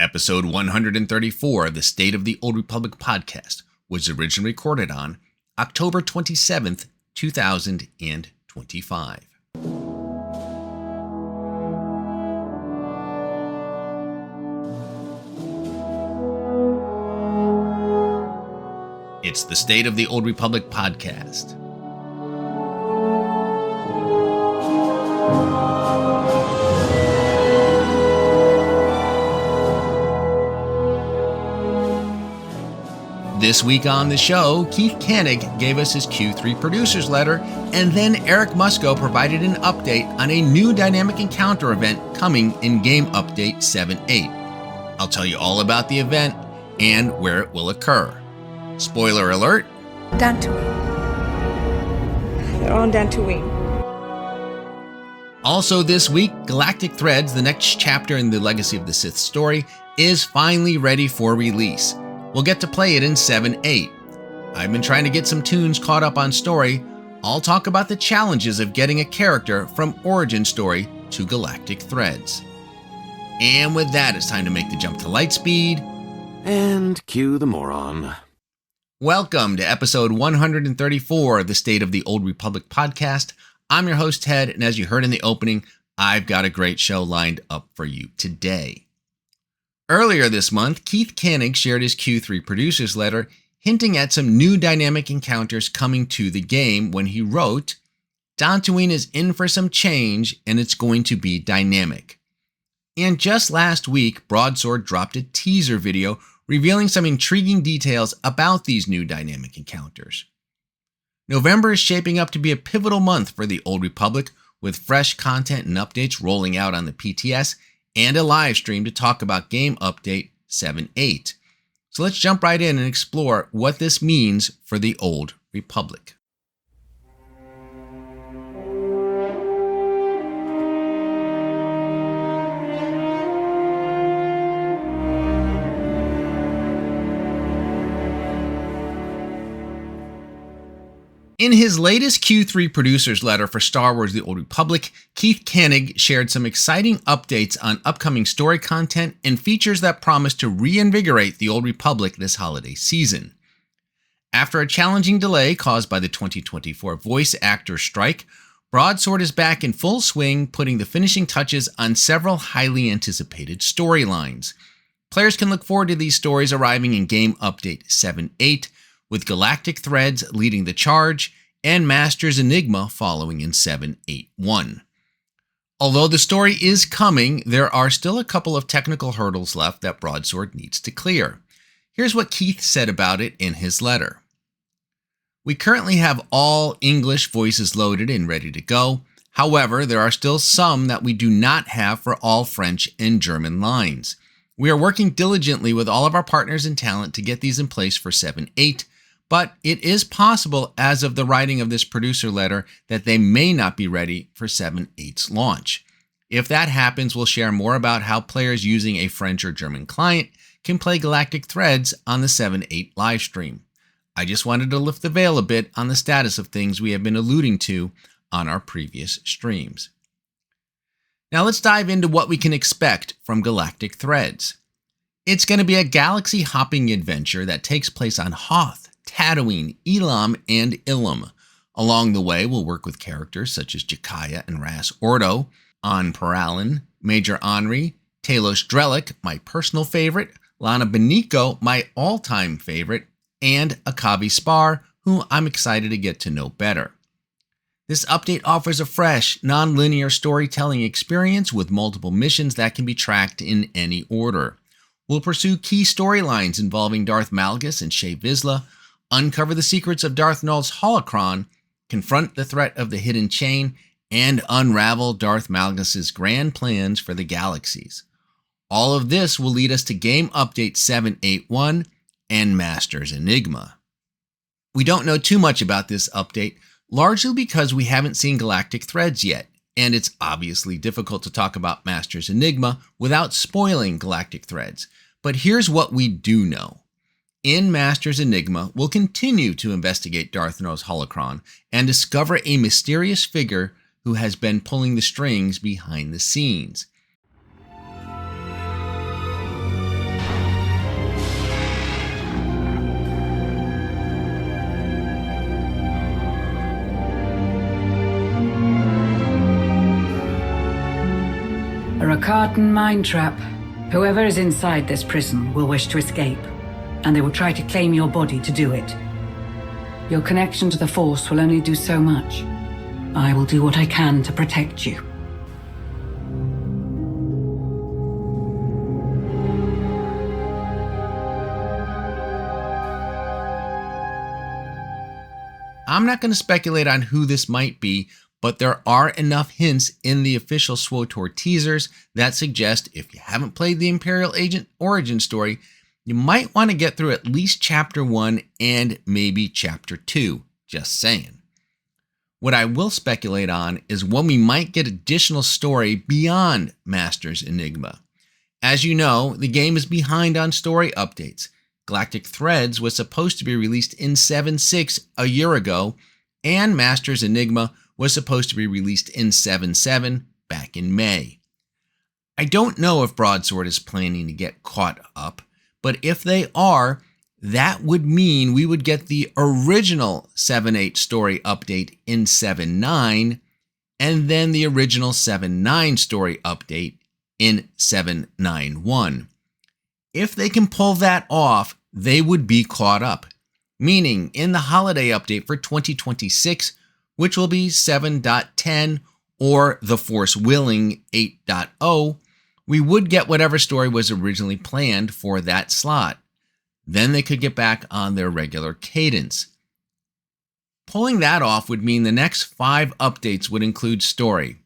Episode 134 of the State of the Old Republic podcast was originally recorded on October 27th, 2025. It's the State of the Old Republic podcast. This week on the show, Keith Kanneg gave us his Q3 producer's letter, and then Eric Musco provided an update on a new dynamic encounter event coming in Game Update 7.8. I'll tell you all about the event and where it will occur. Spoiler alert. Dantooine. They're on Dantooine. Also this week, Galactic Threads, the next chapter in the Legacy of the Sith story, is finally ready for release. We'll get to play it in 7.8. I've been trying to get some toons caught up on story. I'll talk about the challenges of getting a character from origin story to Galactic Threads. And with that, it's time to make the jump to Lightspeed. And cue the moron. Welcome to episode 134 of the State of the Old Republic podcast. I'm your host, Ted, and as you heard in the opening, I've got a great show lined up for you today. Earlier this month, Keith Kanneg shared his Q3 producer's letter, hinting at some new dynamic encounters coming to the game when he wrote, Dantooine is in for some change and it's going to be dynamic. And just last week, Broadsword dropped a teaser video revealing some intriguing details about these new dynamic encounters. November is shaping up to be a pivotal month for the Old Republic, with fresh content and updates rolling out on the PTS and a live stream to talk about Game Update 7.8. So let's jump right in and explore what this means for the Old Republic. In his latest Q3 producer's letter for Star Wars The Old Republic, Keith Kanneg shared some exciting updates on upcoming story content and features that promise to reinvigorate the Old Republic this holiday season. After a challenging delay caused by the 2024 voice actor strike, Broadsword is back in full swing, putting the finishing touches on several highly anticipated storylines. Players can look forward to these stories arriving in Game Update 7.8, with Galactic Threads leading the charge and Master's Enigma following in 7.8.1. Although the story is coming, there are still a couple of technical hurdles left that Broadsword needs to clear. Here's what Keith said about it in his letter. We currently have all English voices loaded and ready to go. However, there are still some that we do not have for all French and German lines. We are working diligently with all of our partners and talent to get these in place for 7.8, but it is possible as of the writing of this producer letter that they may not be ready for 7.8's launch. If that happens, we'll share more about how players using a French or German client can play Galactic Threads on the 7.8 livestream. I just wanted to lift the veil a bit on the status of things we have been alluding to on our previous streams. Now let's dive into what we can expect from Galactic Threads. It's going to be a galaxy-hopping adventure that takes place on Hoth, Tatooine, Elam, and Ilum. Along the way, we'll work with characters such as Jakaya and Ras Ordo, An Paralan, Major Henri, Talos Drellick, my personal favorite, Lana Beniko, my all-time favorite, and Akavi Spar, who I'm excited to get to know better. This update offers a fresh, non-linear storytelling experience with multiple missions that can be tracked in any order. We'll pursue key storylines involving Darth Malgus and Shae Vizsla, uncover the secrets of Darth Nul's holocron, confront the threat of the Hidden Chain, and unravel Darth Malgus' grand plans for the galaxies. All of this will lead us to Game Update 7.8.1 and Master's Enigma. We don't know too much about this update, largely because we haven't seen Galactic Threads yet, and it's obviously difficult to talk about Master's Enigma without spoiling Galactic Threads. But here's what we do know. In Master's Enigma, we'll continue to investigate Darth Nul's holocron and discover a mysterious figure who has been pulling the strings behind the scenes. Carton mine trap. Whoever is inside this prison will wish to escape, and they will try to claim your body to do it. Your connection to the Force will only do so much. I will do what I can to protect you. I'm not going to speculate on who this might be, but there are enough hints in the official SWTOR teasers that suggest if you haven't played the Imperial Agent origin story, you might want to get through at least Chapter 1 and maybe Chapter 2. Just saying. What I will speculate on is when we might get additional story beyond Master's Enigma. As you know, the game is behind on story updates. Galactic Threads was supposed to be released in 7.6 a year ago, and Master's Enigma was supposed to be released in 7.7 back in May. I don't know if Broadsword is planning to get caught up, but if they are, that would mean we would get the original 7.8 story update in 7.9, and then the original 7.9 story update in 7.9.1. If they can pull that off, they would be caught up, meaning in the holiday update for 2026, which will be 7.10 or The Force Willing 8.0, we would get whatever story was originally planned for that slot. Then they could get back on their regular cadence. Pulling that off would mean the next 5 updates would include story.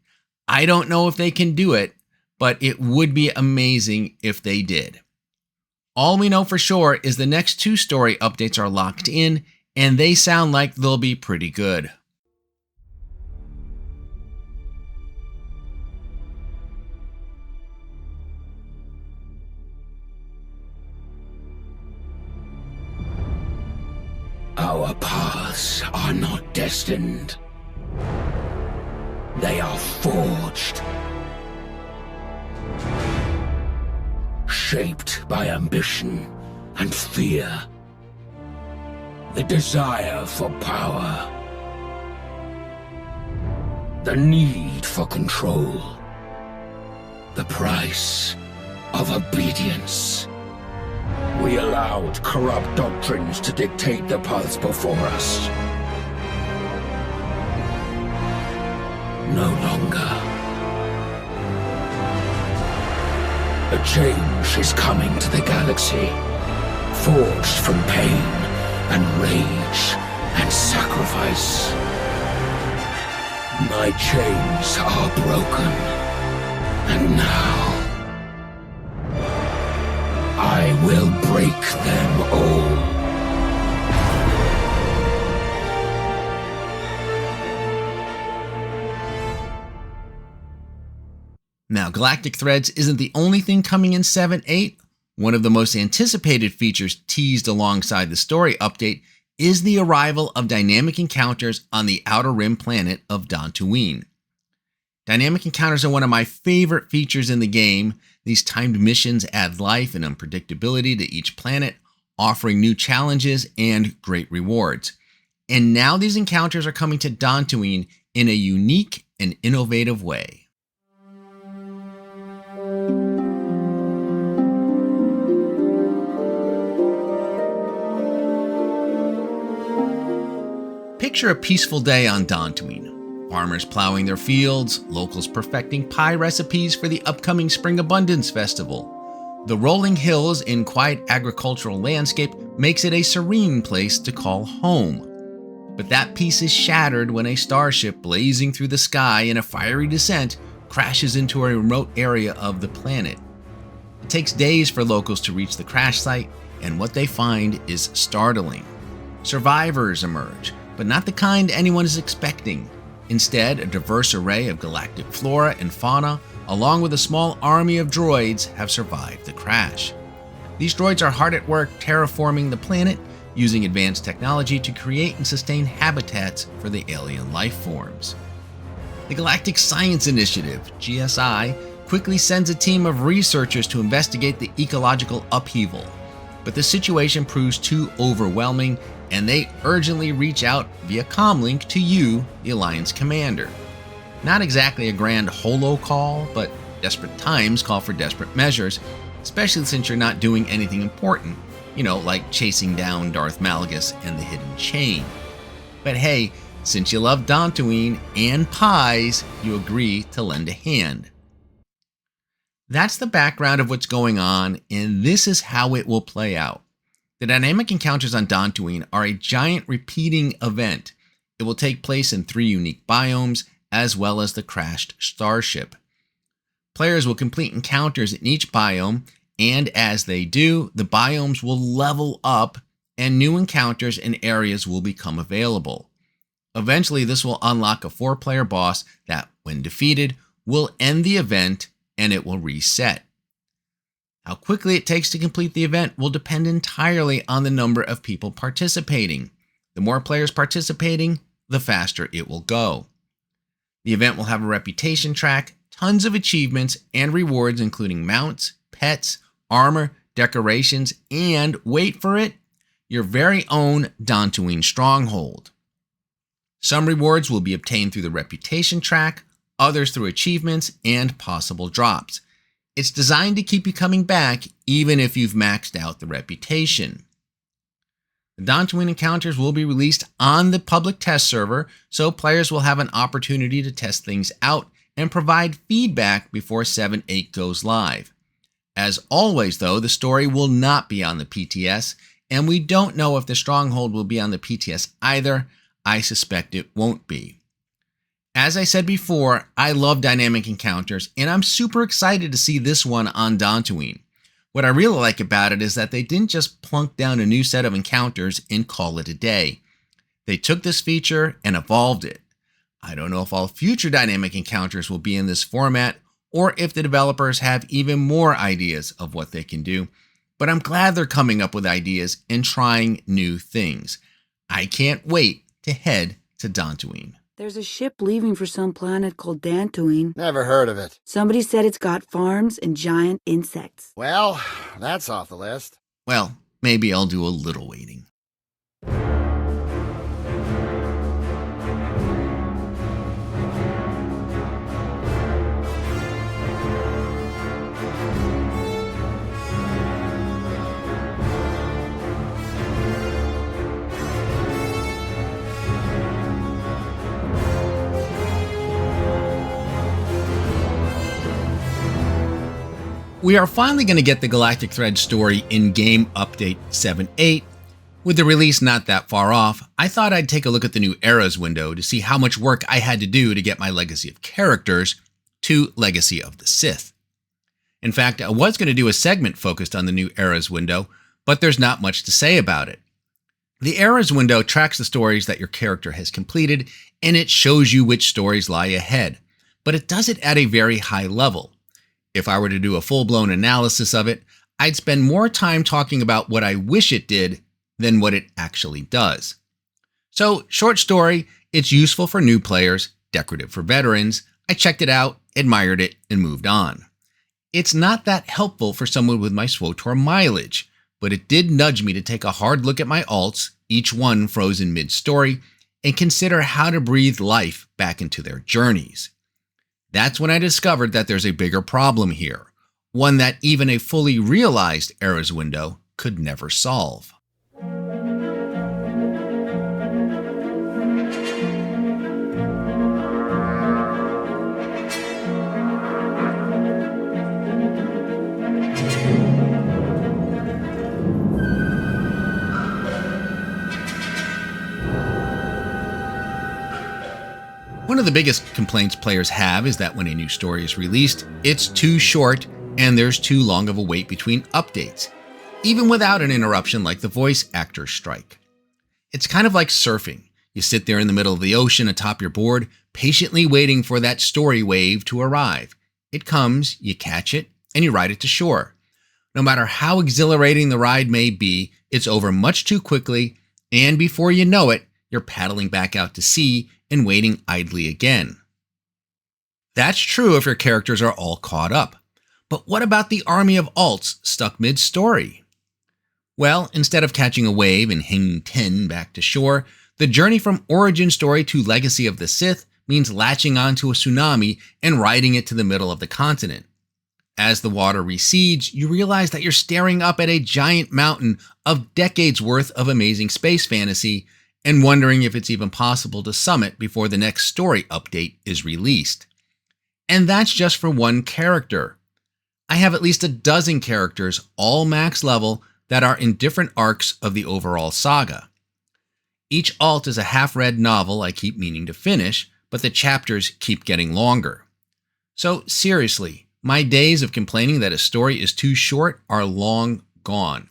I don't know if they can do it, but it would be amazing if they did. All we know for sure is the next 2 story updates are locked in, and they sound like they'll be pretty good. Our paths are not destined. They are forged. Shaped by ambition and fear. The desire for power. The need for control. The price of obedience. We allowed corrupt doctrines to dictate the paths before us. No longer. A change is coming to the galaxy, forged from pain and rage and sacrifice. My chains are broken, and now I will break them all. Now, Galactic Threads isn't the only thing coming in 7.8. One of the most anticipated features teased alongside the story update is the arrival of dynamic encounters on the Outer Rim planet of Dantooine. Dynamic encounters are one of my favorite features in the game. These timed missions add life and unpredictability to each planet, offering new challenges and great rewards. And now these encounters are coming to Dantooine in a unique and innovative way. Picture a peaceful day on Dantooine. Farmers plowing their fields, locals perfecting pie recipes for the upcoming Spring Abundance Festival. The rolling hills and quiet agricultural landscape makes it a serene place to call home. But that peace is shattered when a starship blazing through the sky in a fiery descent crashes into a remote area of the planet. It takes days for locals to reach the crash site, and what they find is startling. Survivors emerge, but not the kind anyone is expecting. Instead, a diverse array of galactic flora and fauna, along with a small army of droids, have survived the crash. These droids are hard at work terraforming the planet, using advanced technology to create and sustain habitats for the alien life forms. The Galactic Science Initiative, GSI, quickly sends a team of researchers to investigate the ecological upheaval. But the situation proves too overwhelming, and they urgently reach out via comlink to you, the Alliance commander. Not exactly a grand holo call, but desperate times call for desperate measures, especially since you're not doing anything important, like chasing down Darth Malgus and the Hidden Chain. But hey, since you love Dantooine and pies, you agree to lend a hand. That's the background of what's going on, and this is how it will play out. The dynamic encounters on Dantooine are a giant repeating event. It will take place in 3 unique biomes, as well as the crashed starship. Players will complete encounters in each biome, and as they do, the biomes will level up, and new encounters and areas will become available. Eventually, this will unlock a 4-player boss that, when defeated, will end the event and it will reset. How quickly it takes to complete the event will depend entirely on the number of people participating. The more players participating, the faster it will go. The event will have a reputation track, tons of achievements and rewards including mounts, pets, armor, decorations, and, wait for it, your very own Dantooine stronghold. Some rewards will be obtained through the reputation track, others through achievements and possible drops. It's designed to keep you coming back even if you've maxed out the reputation. The Dantooine encounters will be released on the public test server, so players will have an opportunity to test things out and provide feedback before 7.8 goes live. As always, though, the story will not be on the PTS, and we don't know if the Stronghold will be on the PTS either. I suspect it won't be. As I said before, I love dynamic encounters, and I'm super excited to see this one on Dantooine. What I really like about it is that they didn't just plunk down a new set of encounters and call it a day. They took this feature and evolved it. I don't know if all future dynamic encounters will be in this format, or if the developers have even more ideas of what they can do, but I'm glad they're coming up with ideas and trying new things. I can't wait to head to Dantooine. There's a ship leaving for some planet called Dantooine. Never heard of it. Somebody said it's got farms and giant insects. Well, that's off the list. Well, maybe I'll do a little waiting. We are finally going to get the Galactic Threads story in Game Update 7.8. With the release not that far off, I thought I'd take a look at the new Eras window to see how much work I had to do to get my Legacy of Characters to Legacy of the Sith. In fact, I was going to do a segment focused on the new Eras window, but there's not much to say about it. The Eras window tracks the stories that your character has completed, and it shows you which stories lie ahead, but it does it at a very high level. If I were to do a full-blown analysis of it, I'd spend more time talking about what I wish it did than what it actually does. So, short story, it's useful for new players, decorative for veterans. I checked it out, admired it, and moved on. It's not that helpful for someone with my SWTOR mileage, but it did nudge me to take a hard look at my alts, each one frozen mid-story, and consider how to breathe life back into their journeys. That's when I discovered that there's a bigger problem here, one that even a fully realized Eras window could never solve. One of the biggest complaints players have is that when a new story is released, it's too short and there's too long of a wait between updates, even without an interruption like the voice actor strike. It's kind of like surfing. You sit there in the middle of the ocean atop your board, patiently waiting for that story wave to arrive. It comes, you catch it, and you ride it to shore. No matter how exhilarating the ride may be, it's over much too quickly, and before you know it, you're paddling back out to sea and waiting idly again. That's true if your characters are all caught up. But what about the army of alts stuck mid-story? Well, instead of catching a wave and hanging 10 back to shore, the journey from origin story to Legacy of the Sith means latching onto a tsunami and riding it to the middle of the continent. As the water recedes, you realize that you're staring up at a giant mountain of decades worth of amazing space fantasy and wondering if it's even possible to summit before the next story update is released. And that's just for one character. I have at least a dozen characters, all max level, that are in different arcs of the overall saga. Each alt is a half-read novel I keep meaning to finish, but the chapters keep getting longer. So seriously, my days of complaining that a story is too short are long gone.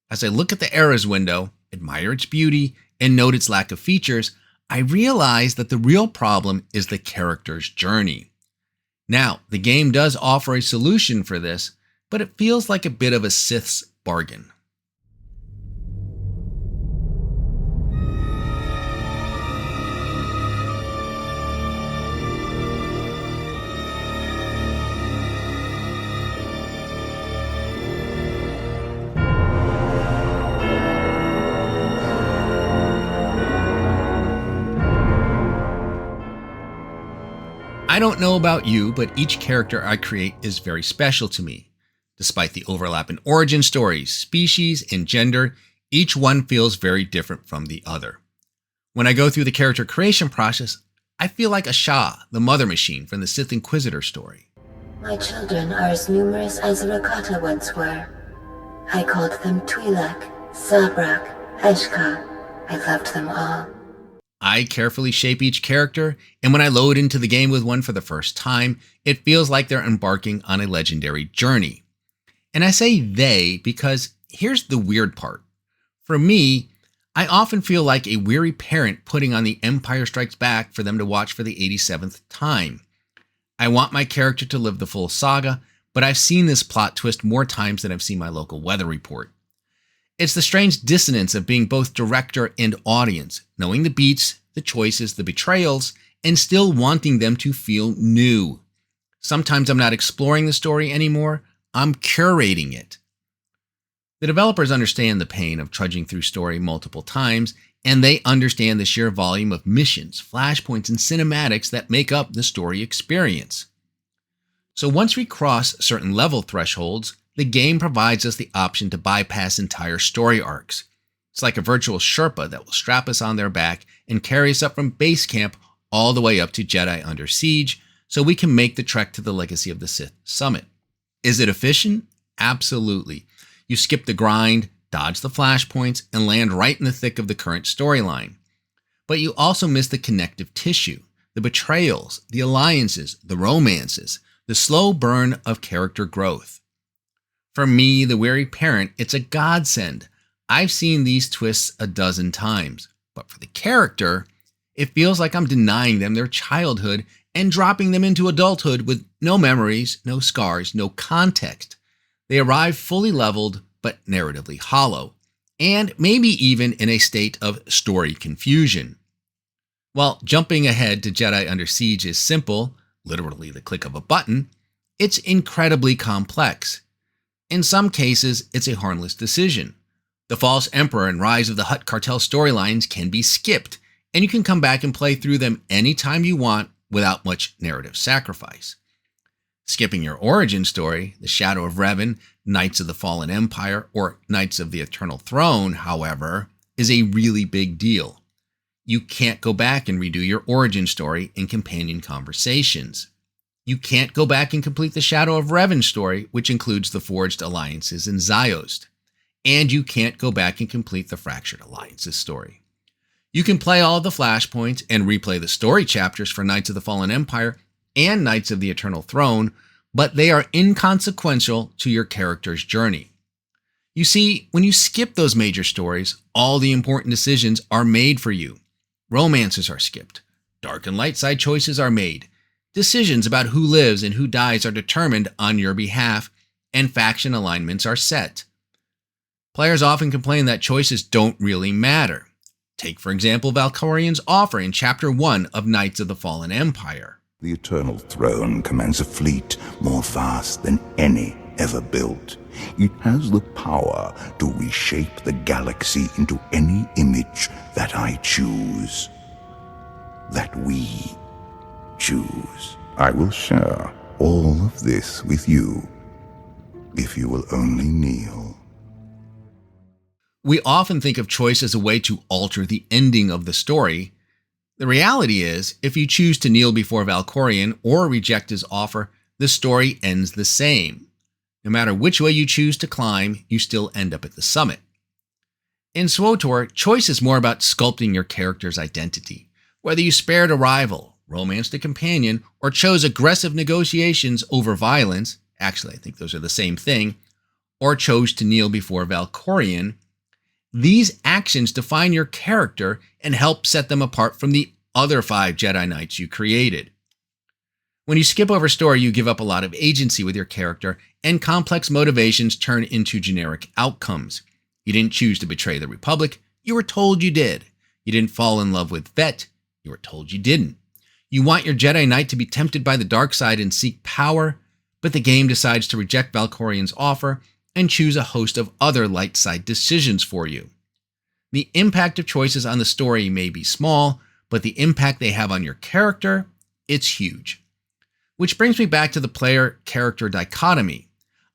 As I look at the Eras window, admire its beauty, and note its lack of features, I realize that the real problem is the character's journey. Now, the game does offer a solution for this, but it feels like a bit of a Sith's bargain. I don't know about you, but each character I create is very special to me. Despite the overlap in origin stories, species, and gender, each one feels very different from the other. When I go through the character creation process, I feel like a Shah, the mother machine from the Sith Inquisitor story. My children are as numerous as the Rakata once were. I called them Twi'lek, Sabrak, Eshka. I loved them all. I carefully shape each character, and when I load into the game with one for the first time, it feels like they're embarking on a legendary journey. And I say they because here's the weird part. For me, I often feel like a weary parent putting on The Empire Strikes Back for them to watch for the 87th time. I want my character to live the full saga, but I've seen this plot twist more times than I've seen my local weather report. It's the strange dissonance of being both director and audience, knowing the beats, the choices, the betrayals, and still wanting them to feel new. Sometimes I'm not exploring the story anymore, I'm curating it. The developers understand the pain of trudging through story multiple times, and they understand the sheer volume of missions, flashpoints, and cinematics that make up the story experience. So once we cross certain level thresholds, the game provides us the option to bypass entire story arcs. It's like a virtual Sherpa that will strap us on their back and carry us up from base camp all the way up to Jedi Under Siege, so we can make the trek to the Legacy of the Sith summit. Is it efficient? Absolutely. You skip the grind, dodge the flashpoints, and land right in the thick of the current storyline. But you also miss the connective tissue, the betrayals, the alliances, the romances, the slow burn of character growth. For me, the weary parent, it's a godsend. I've seen these twists a dozen times, but for the character, it feels like I'm denying them their childhood and dropping them into adulthood with no memories, no scars, no context. They arrive fully leveled, but narratively hollow, and maybe even in a state of story confusion. While jumping ahead to Jedi Under Siege is simple, literally the click of a button, it's incredibly complex. In some cases, it's a harmless decision. The False Emperor and Rise of the Hutt Cartel storylines can be skipped, and you can come back and play through them anytime you want without much narrative sacrifice. Skipping your origin story, The Shadow of Revan, Knights of the Fallen Empire, or Knights of the Eternal Throne, however, is a really big deal. You can't go back and redo your origin story in companion conversations. You can't go back and complete the Shadow of Revan story, which includes the Forged Alliances in Ziost. And you can't go back and complete the Fractured Alliances story. You can play all of the flashpoints and replay the story chapters for Knights of the Fallen Empire and Knights of the Eternal Throne, but they are inconsequential to your character's journey. You see, when you skip those major stories, all the important decisions are made for you. Romances are skipped. Dark and light side choices are made. Decisions about who lives and who dies are determined on your behalf, and faction alignments are set. Players often complain that choices don't really matter. Take, for example, Valkorian's offer in Chapter 1 of Knights of the Fallen Empire. The Eternal Throne commands a fleet more vast than any ever built. It has the power to reshape the galaxy into any image that I choose. That we choose. I will share all of this with you if you will only kneel. We often think of choice as a way to alter the ending of the story. The reality is, if you choose to kneel before Valkorion or reject his offer, the story ends the same. No matter which way you choose to climb, you still end up at the summit. In SWTOR, choice is more about sculpting your character's identity. Whether you spared a rival, romanced a companion, or chose aggressive negotiations over violence, actually I think those are the same thing, or chose to kneel before Valkorion, these actions define your character and help set them apart from the other 5 Jedi Knights you created. When you skip over story, you give up a lot of agency with your character, and complex motivations turn into generic outcomes. You didn't choose to betray the Republic, you were told you did. You didn't fall in love with Vet, you were told you didn't. You want your Jedi Knight to be tempted by the dark side and seek power, but the game decides to reject Valkorion's offer and choose a host of other light side decisions for you. The impact of choices on the story may be small, but the impact they have on your character, it's huge. Which brings me back to the player-character dichotomy.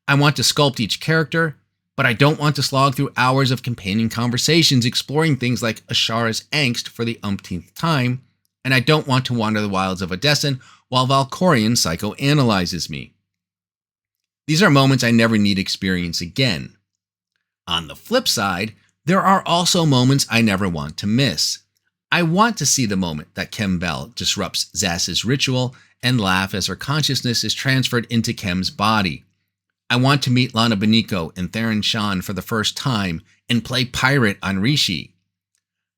I want to sculpt each character, but I don't want to slog through hours of companion conversations exploring things like Ashara's angst for the umpteenth time, and I don't want to wander the wilds of Odessen while Valkorion psychoanalyzes me. These are moments I never need to experience again. On the flip side, there are also moments I never want to miss. I want to see the moment that Kem Bell disrupts Zass's ritual and laugh as her consciousness is transferred into Kem's body. I want to meet Lana Beniko and Theron Shan for the first time and play pirate on Rishi.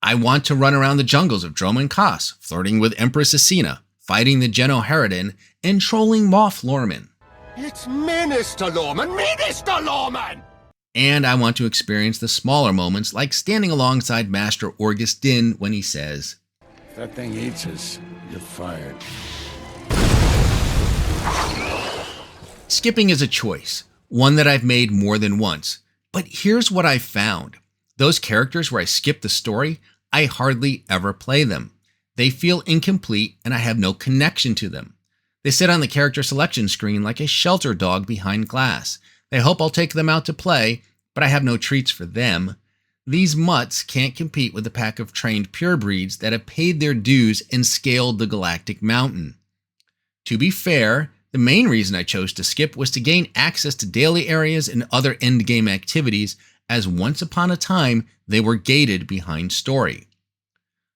I want to run around the jungles of Droma and Kos, flirting with Empress Asina, fighting the Geno Harridan, and trolling Moff Lorman. It's Minister Lorman! Minister Lorman! And I want to experience the smaller moments like standing alongside Master Orgus Din when he says, "If that thing eats us, you're fired." Skipping is a choice, one that I've made more than once. But here's what I've found. Those characters where I skip the story, I hardly ever play them. They feel incomplete and I have no connection to them. They sit on the character selection screen like a shelter dog behind glass. They hope I'll take them out to play, but I have no treats for them. These mutts can't compete with the pack of trained purebreeds that have paid their dues and scaled the Galactic Mountain. To be fair, the main reason I chose to skip was to gain access to daily areas and other endgame activities, as once upon a time they were gated behind story.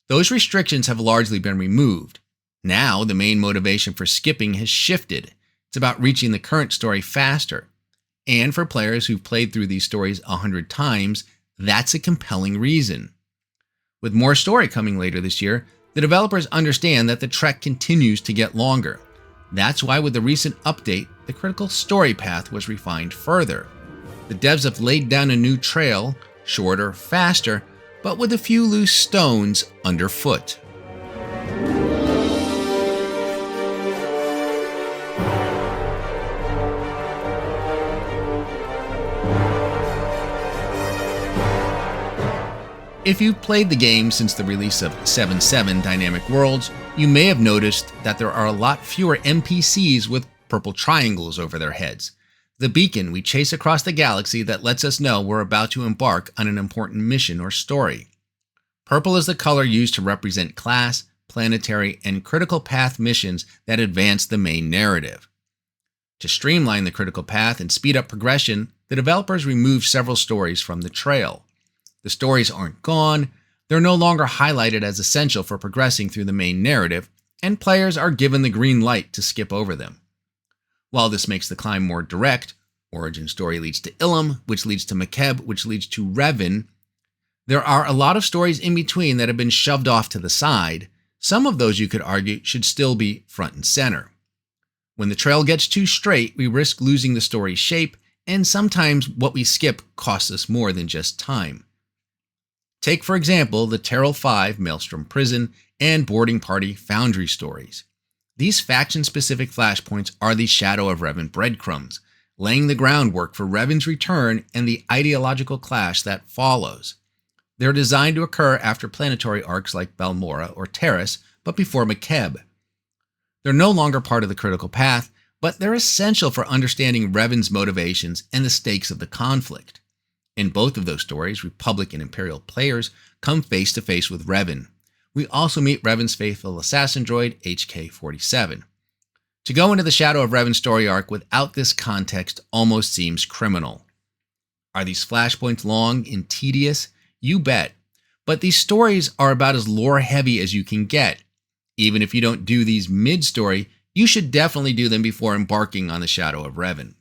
Those restrictions have largely been removed. Now the main motivation for skipping has shifted. It's about reaching the current story faster. And for players who've played through these stories 100 times, that's a compelling reason. With more story coming later this year, the developers understand that the trek continues to get longer. That's why with the recent update, the critical story path was refined further. The devs have laid down a new trail, shorter, faster, but with a few loose stones underfoot. If you've played the game since the release of 7.7 Dynamic Worlds, you may have noticed that there are a lot fewer NPCs with purple triangles over their heads. The beacon we chase across the galaxy that lets us know we're about to embark on an important mission or story. Purple is the color used to represent class, planetary, and critical path missions that advance the main narrative. To streamline the critical path and speed up progression, the developers removed several stories from the trail. The stories aren't gone, they're no longer highlighted as essential for progressing through the main narrative, and players are given the green light to skip over them. While this makes the climb more direct, origin story leads to Ilum, which leads to Makeb, which leads to Revan, there are a lot of stories in between that have been shoved off to the side. Some of those, you could argue, should still be front and center. When the trail gets too straight, we risk losing the story's shape, and sometimes what we skip costs us more than just time. Take, for example, the Terrell 5 Maelstrom Prison and Boarding Party Foundry stories. These faction-specific flashpoints are the Shadow of Revan breadcrumbs, laying the groundwork for Revan's return and the ideological clash that follows. They're designed to occur after planetary arcs like Balmorra or Terrace, but before Makeb. They're no longer part of the critical path, but they're essential for understanding Revan's motivations and the stakes of the conflict. In both of those stories, Republic and Imperial players come face to face with Revan. We also meet Revan's faithful assassin droid, HK-47. To go into the Shadow of Revan story arc without this context almost seems criminal. Are these flashpoints long and tedious? You bet. But these stories are about as lore-heavy as you can get. Even if you don't do these mid-story, you should definitely do them before embarking on the Shadow of Revan.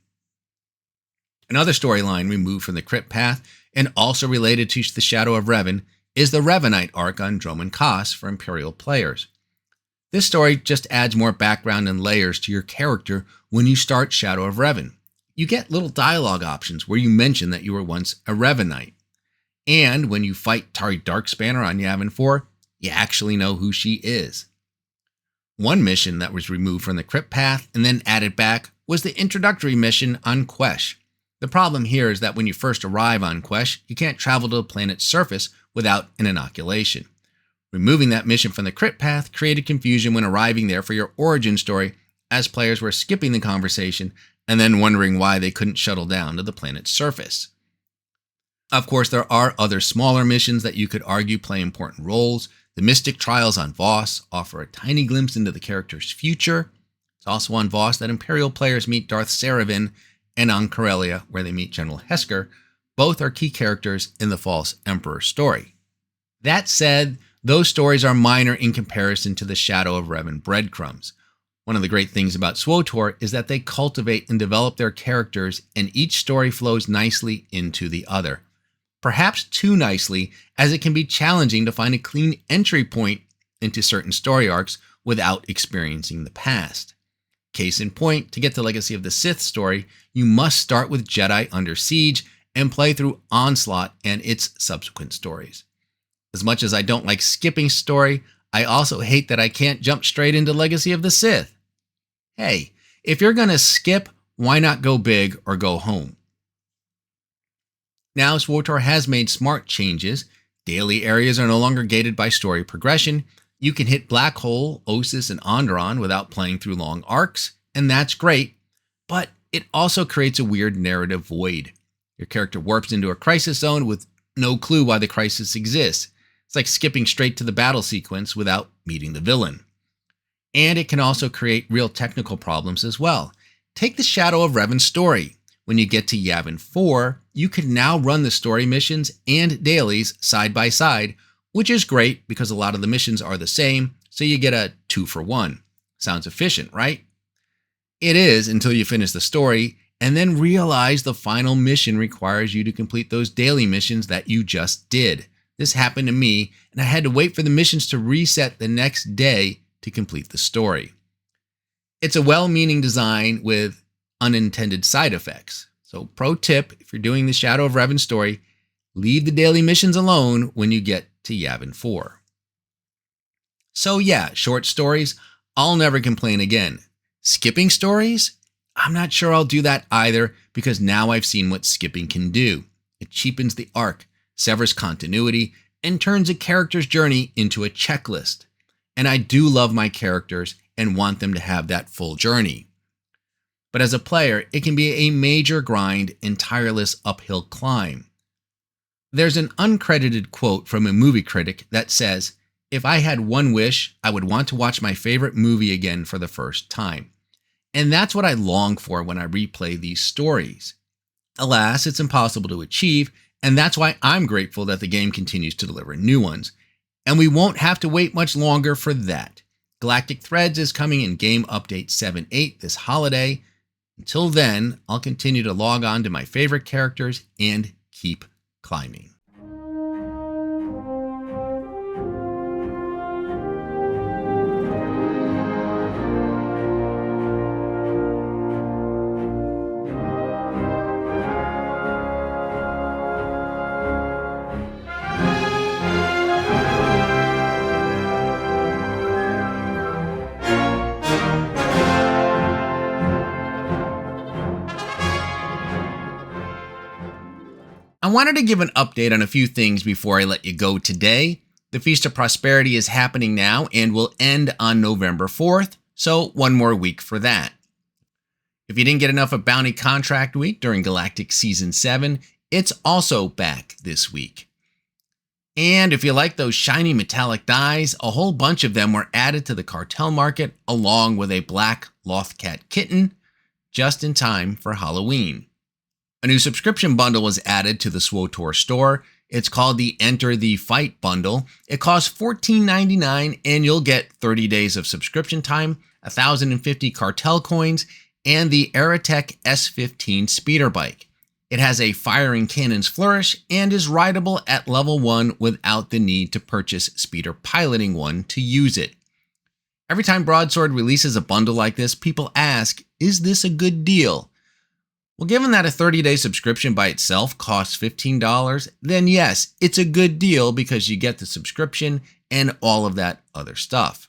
Another storyline removed from the Crypt Path and also related to the Shadow of Revan is the Revanite arc on Dromund Kaas for Imperial players. This story just adds more background and layers to your character when you start Shadow of Revan. You get little dialogue options where you mention that you were once a Revanite. And when you fight Tari Darkspanner on Yavin 4, you actually know who she is. One mission that was removed from the Crypt Path and then added back was the introductory mission on Quesh. The problem here is that when you first arrive on Quesh, you can't travel to the planet's surface without an inoculation. Removing that mission from the Crypt Path created confusion when arriving there for your origin story, as players were skipping the conversation and then wondering why they couldn't shuttle down to the planet's surface. Of course, there are other smaller missions that you could argue play important roles. The Mystic Trials on Voss offer a tiny glimpse into the character's future. It's also on Voss that Imperial players meet Darth Saravan, and on Corellia, where they meet General Hesker. Both are key characters in the False Emperor story. That said, those stories are minor in comparison to the Shadow of Revan breadcrumbs. One of the great things about SWTOR is that they cultivate and develop their characters, and each story flows nicely into the other. Perhaps too nicely, as it can be challenging to find a clean entry point into certain story arcs without experiencing the past. Case in point, to get to Legacy of the Sith story, you must start with Jedi Under Siege and play through Onslaught and its subsequent stories. As much as I don't like skipping story, I also hate that I can't jump straight into Legacy of the Sith. Hey, if you're going to skip, why not go big or go home? Now, SWTOR has made smart changes. Daily areas are no longer gated by story progression. You can hit Black Hole, Ossus, and Onderon without playing through long arcs, and that's great, but it also creates a weird narrative void. Your character warps into a crisis zone with no clue why the crisis exists. It's like skipping straight to the battle sequence without meeting the villain. And it can also create real technical problems as well. Take the Shadow of Revan story. When you get to Yavin 4, you can now run the story missions and dailies side by side, which is great because a lot of the missions are the same, so you get a 2-for-1. Sounds efficient, right? It is until you finish the story and then realize the final mission requires you to complete those daily missions that you just did. This happened to me, and I had to wait for the missions to reset the next day to complete the story. It's a well-meaning design with unintended side effects. So pro tip, if you're doing the Shadow of Revan story, leave the daily missions alone when you get to Yavin 4. So yeah, short stories, I'll never complain again. Skipping stories? I'm not sure I'll do that either because now I've seen what skipping can do. It cheapens the arc, severs continuity, and turns a character's journey into a checklist. And I do love my characters and want them to have that full journey. But as a player, it can be a major grind and tireless uphill climb. There's an uncredited quote from a movie critic that says, "If I had one wish, I would want to watch my favorite movie again for the first time." And that's what I long for when I replay these stories. Alas, it's impossible to achieve, and that's why I'm grateful that the game continues to deliver new ones. And we won't have to wait much longer for that. Galactic Threads is coming in Game Update 7.8 this holiday. Until then, I'll continue to log on to my favorite characters and keep climbing. I wanted to give an update on a few things before I let you go today. The Feast of Prosperity is happening now and will end on November 4th, so one more week for that. If you didn't get enough of Bounty Contract Week during Galactic Season 7, it's also back this week. And if you like those shiny metallic dies, a whole bunch of them were added to the cartel market along with a black Lothcat kitten, just in time for Halloween. A new subscription bundle was added to the SWTOR store. It's called the Enter the Fight bundle. It costs $14.99 and you'll get 30 days of subscription time, 1,050 cartel coins, and the Aerotech S15 speeder bike. It has a firing cannon's flourish and is rideable at level 1 without the need to purchase speeder piloting 1 to use it. Every time Broadsword releases a bundle like this, people ask, is this a good deal? Well, given that a 30-day subscription by itself costs $15, then yes, it's a good deal because you get the subscription and all of that other stuff.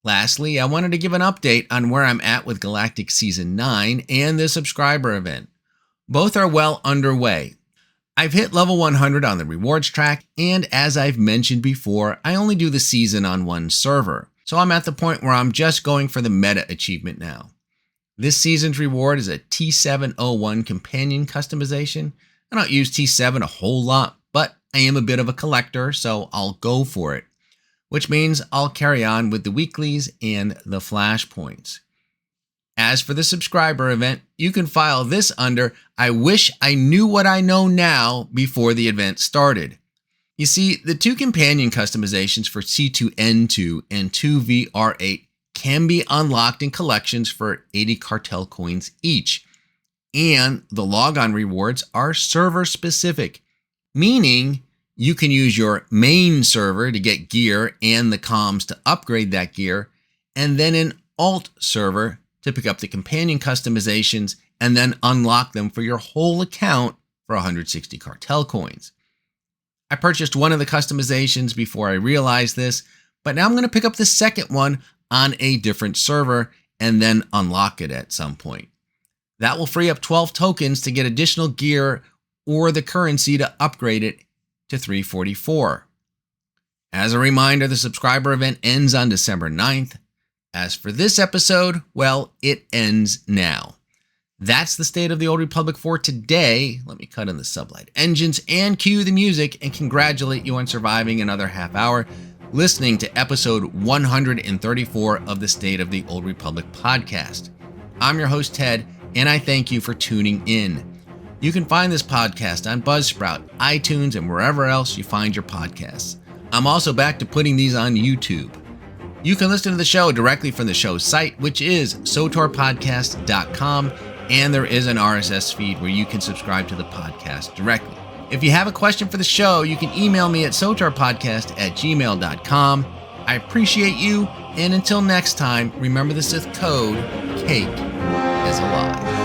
Lastly, I wanted to give an update on where I'm at with Galactic Season 9 and the subscriber event. Both are well underway. I've hit level 100 on the rewards track, and as I've mentioned before, I only do the season on one server, so I'm at the point where I'm just going for the meta achievement now. This season's reward is a T701 companion customization. I don't use T7 a whole lot, but I am a bit of a collector, so I'll go for it, which means I'll carry on with the weeklies and the flashpoints. As for the subscriber event, you can file this under I wish I knew what I know now before the event started. You see, the two companion customizations for C2N2 and 2VR8 can be unlocked in collections for 80 cartel coins each. And the logon rewards are server specific, meaning you can use your main server to get gear and the comms to upgrade that gear, and then an alt server to pick up the companion customizations and then unlock them for your whole account for 160 cartel coins. I purchased one of the customizations before I realized this, but now I'm going to pick up the second one on a different server and then unlock it at some point. That will free up 12 tokens to get additional gear or the currency to upgrade it to 344. As a reminder, the subscriber event ends on December 9th. As for this episode, well, it ends now. That's the State of the Old Republic for today. Let me cut in the sublight engines and cue the music and congratulate you on surviving another half hour listening to episode 134 of the State of the Old Republic podcast. I'm your host, Ted, and I thank you for tuning in. You can find this podcast on Buzzsprout, iTunes, and wherever else you find your podcasts. I'm also back to putting these on YouTube. You can listen to the show directly from the show's site, which is sotorpodcast.com, and there is an RSS feed where you can subscribe to the podcast directly. If you have a question for the show, you can email me at sotorpodcast@gmail.com. I appreciate you, and until next time, remember the Sith code, cake is alive.